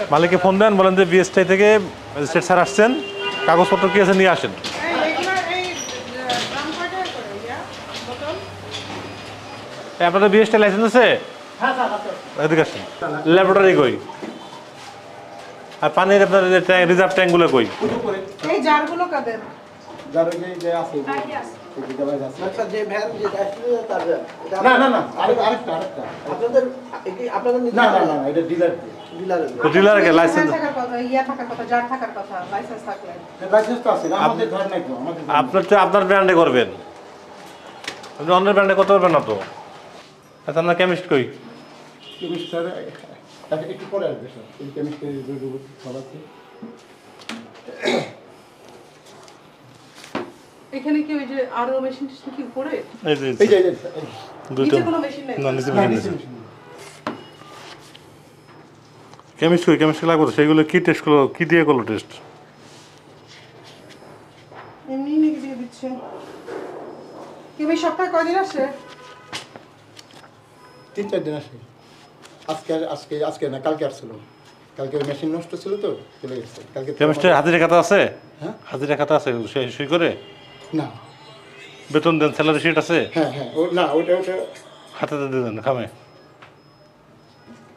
মালিককে ফোন দেন, বলেন যে বিএসটাই থেকে ম্যাজিস্ট্রেট স্যার আসছেন, কাগজপত্র কি আছে নিয়ে আসেন। আপনাদের বিএসটাই লাইসেন্স আছে? এদিকে আসেন। ল্যাবরেটরি কই? আর পানির আপনার রিজার্ভ ট্যাঙ্কগুলো কই? এই জারগুলো কাদের? যার যে আছে আচ্ছা, যে ভ্যান যে আসছে তার না না না আরেকটা আপনাদের না না না এটা ডিলার ডিলারকে লাইসেন্স থাকার কথা, ইয়া থাকার কথা, জার থাকার কথা, লাইসেন্স থাকলে। লাইসেন্স তো আছে আমাদের ধর নাই তো আমাদের আপনার তো আপনার ব্র্যান্ডে করবেন, আপনি অন্যের ব্র্যান্ডে করতে পারবেন না তো। আচ্ছা আপনার কেমিস্ট কই? কেমিস্ট স্যার একটু পরে আসবে স্যার, এই কেমিস্ট্রি সব আছে। এখানে কি ওই যে আরো মেশিন কি উপরে? এই যে এই যে দুটো নিচে কোনো মেশিন নেই? না, নিচে মেশিন নেই। কেমিস্ট কই? কেমিস্ট্রি লাগবে তো, সেইগুলো কি টেস্ট করলো, কি দিয়ে করলো টেস্ট? এমনি নাকি দিয়ে দিচ্ছে? কি ভাই সপ্তাহে কয়দিন আসে? 3-4 দিন আসে। আজকে না, কালকে আসছিল। কালকে মেশিন নষ্ট ছিল তো চলে গেছে কালকে। কেমিস্ট্রির হাজিরা খাতা আছে? হ্যাঁ হাজিরা খাতা আছে, সই করে না। বেতন দেন, স্যালারি শিট আছে? হ্যাঁ ও না, ওটা হাতে দেন খামে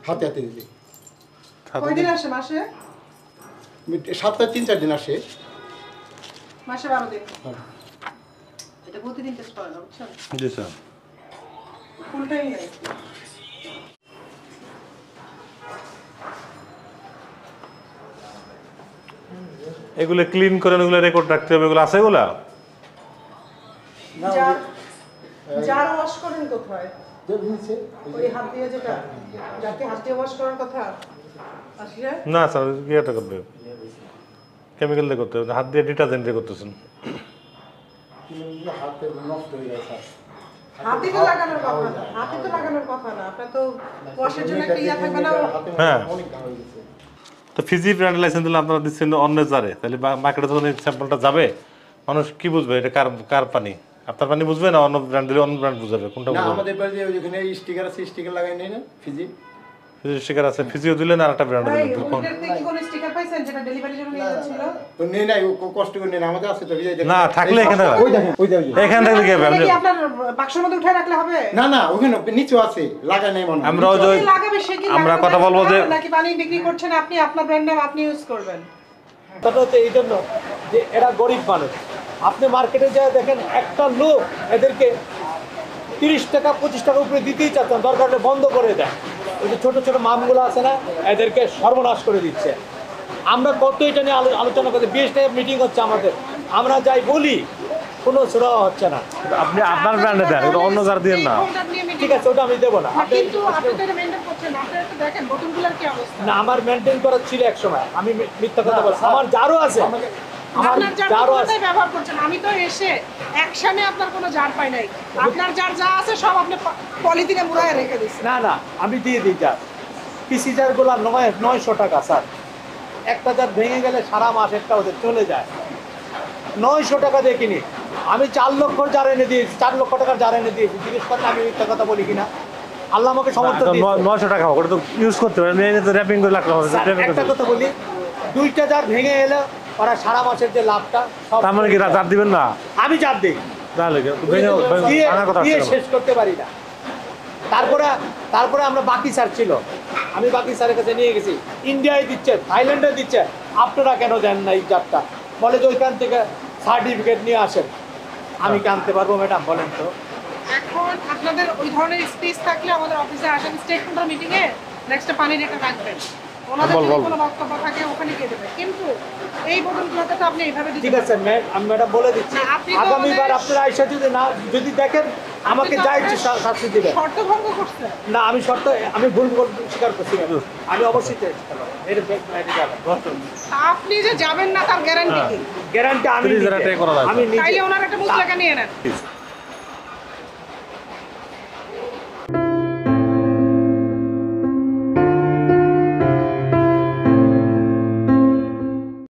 হাতে দিলি। কয়দিন আসে মাসে? সপ্তাহে 3-4 দিন আসে। মাসে 12 দিন। হ্যাঁ। এটা প্রতিদিন টেস্ট করে না, বুঝছেন? জি স্যার। ফুল টাইম নাই। এগুলো ক্লিন করেন, এগুলো রেকর্ড রাখতে হবে, এগুলো আছে এগুলা? জার জার ওয়াশ করেন কোথায়? যে নিচে ওই হাত দিয়ে যেটা, যাকে হাত দিয়ে ওয়াশ করার কথা আসলে না স্যার, ইয়েটা করবে, কেমিক্যাল দিয়ে করতে হবে, হাত দিয়ে ডিটারজেন্ট দিয়ে করতেছেন। হাতে নষ্ট হয়ে যায় স্যার। হাতে তো লাগানোর কথা না, হাতে তো লাগানোর কথা না। আপনার তো ওয়াশের জন্য একটা ইয়া থাকবে না? হ্যাঁ। অনেক ঘা হয়ে গেছে। তো ফিজি ব্র্যান্ড লাইসেন্স দিলে আপনারা দিচ্ছেন অন্য জারে, তাহলে মার্কেটে যখন এই স্যাম্পলটা যাবে, মানুষ কি বুঝবে এটা কার পানি? আপনার পানি বুঝবে না অন্য ব্র্যান্ড দিলে অন্য ব্র্যান্ড বুঝবে? কোনটা না, বুঝবে? আমাদের বাড়িতে ওইখানে স্টিকার আছে, স্টিকার লাগাই নেই না ফিজি। ফিজি স্টিকার আছে, ফিজিও দিলেন আর একটা ব্র্যান্ড ভাই, দিলেন, তখন ওইটাতে কি কোনো স্টিকার পাইছেন যেটা ডেলিভারির জন্য নিয়ে যাচ্ছিল? তো নেই নাই, ও কষ্ট করে নেই না, আমাদের আছে তো ভিজাই দেখেন। না থাকলে এখানে ওই দেখেন এখান থেকে কি হবে? এটা কি আপনার বাক্সের মধ্যে উঠায় রাখলে হবে? না না, ওখানে নিচে আছে, লাগাই নাই মনে হয়। আমরা ওই কি লাগাবে সে কি আমরা লাগাবে? কথা বলবো যে নাকি পানি বিক্রি করছেন আপনি, আপনার ব্র্যান্ড নাম আপনি ইউজ করবেন? কথা হচ্ছে এই জন্য যে এরা গরিব মানুষ। আপনি মার্কেটে যা দেখেন একটা লোক এদেরকে 30 টাকা 25 টাকা উপরে দিতেই চাচ্ছেন, দরকার হলে বন্ধ করে দেয়। ওই যে ছোটো ছোটো মামগুলো আছে না, এদেরকে সর্বনাশ করে দিচ্ছে। আমরা কত এটা নিয়ে আলোচনা করছি, 20টা মিটিং হচ্ছে আমাদের, আমরা যাই বলি কোনো সুরা হচ্ছে না। আপনি আপনার ব্র্যান্ডে দেন, এটা অন্য জার দিয়ে না। ঠিক আছে, ওটা আমি দেবো না। কিন্তু আপনি তো এটা মেইনটেইন করছেন, আপনি একটু দেখেন বোতলগুলোর কি অবস্থা। না, আমার মেনটেন করা ছিল এক সময়, আমি মিথ্যা কথা বলছি। আমার যারও আছে, আমার আপনার জার যারও আছে। কোথায় ব্যবহার করছেন? আমি তো এসে অ্যাকশনে আপনার কোনো জার পাই নাই। আপনার জার যা আছে সব আপনি পলিথিনে মুড়ায় রেখে দিচ্ছেন। না না, আমি দিয়ে দিই জার। পিসি জারগুলো 900 টাকা স্যার। একটা জার ভেঙে গেলে সারা মাস একটা ওদের চলে যায়। 900 টাকা দিয়ে কিনি। আমি 4 লক্ষ জার এনে দিয়েছি, 4 লক্ষ টাকার জার এনে দিয়েছি। জিজ্ঞেস করেন আমি মিথ্যা কথা বলি কিনা। আল্লাহ আমাকে সমর্থন দিয়েছে। 900 টাকা ওটা তো ইউজ করতে হবে, আমি তো র্যাপিং করে রাখলাম। স্যার, একটা কথা বলি, 2টা জার ভেঙে এলে ওরা সারা মাসের যে লাভটা সব তার মানে কি জার দিবেন না? আমি জার দিই, তাহলে দিয়ে কথা দিয়ে হচ্ছে না। শেষ করতে পারি না। তারপরে আমরা বাকি স্যার ছিল, আমি বাকি স্যারের কাছে নিয়ে গেছি। ইন্ডিয়ায় দিচ্ছে, থাইল্যান্ডে দিচ্ছে, আপনারা কেন দেন না এই জারটা? বলে যে ওইখান থেকে সার্টিফিকেট নিয়ে আসেন। আমি কি আনতে পারবো ম্যাডাম, বলেন তো? এখন আপনাদের ওই ধরনের স্পেস থাকলে আমাদের অফিসে আসেন, স্টেক হোল্ডার মিটিং এ নেক্সট পানি রেখে রাখবেন। ওনাদের যদি কোনো বক্তব্য থাকে ওখানে গিয়ে দেবে। কিন্তু এই বোতলগুলোতে তো আপনি এইভাবে দিতে ঠিক আছে আমি ম্যাডাম বলে দিচ্ছি, না, আপনি তো আগামীবার আমাদের- আপনারা আইসা যদি দেখেন আমাকে যা ইচ্ছে শাস্তি দিবেন। শর্ত ভঙ্গ করছেন। না, আমি ভুল স্বীকার করছি না। আমি অবশ্যই চেষ্টা করবো। এর বাইরে যাবেন। আপনি যে যাবেন না তার গ্যারান্টি কি? গ্যারান্টি আমি 30,000 টাকা করা যায়। আমি নিজে তাইলে ওনার একটা মুচলেখা নিয়ে নেন।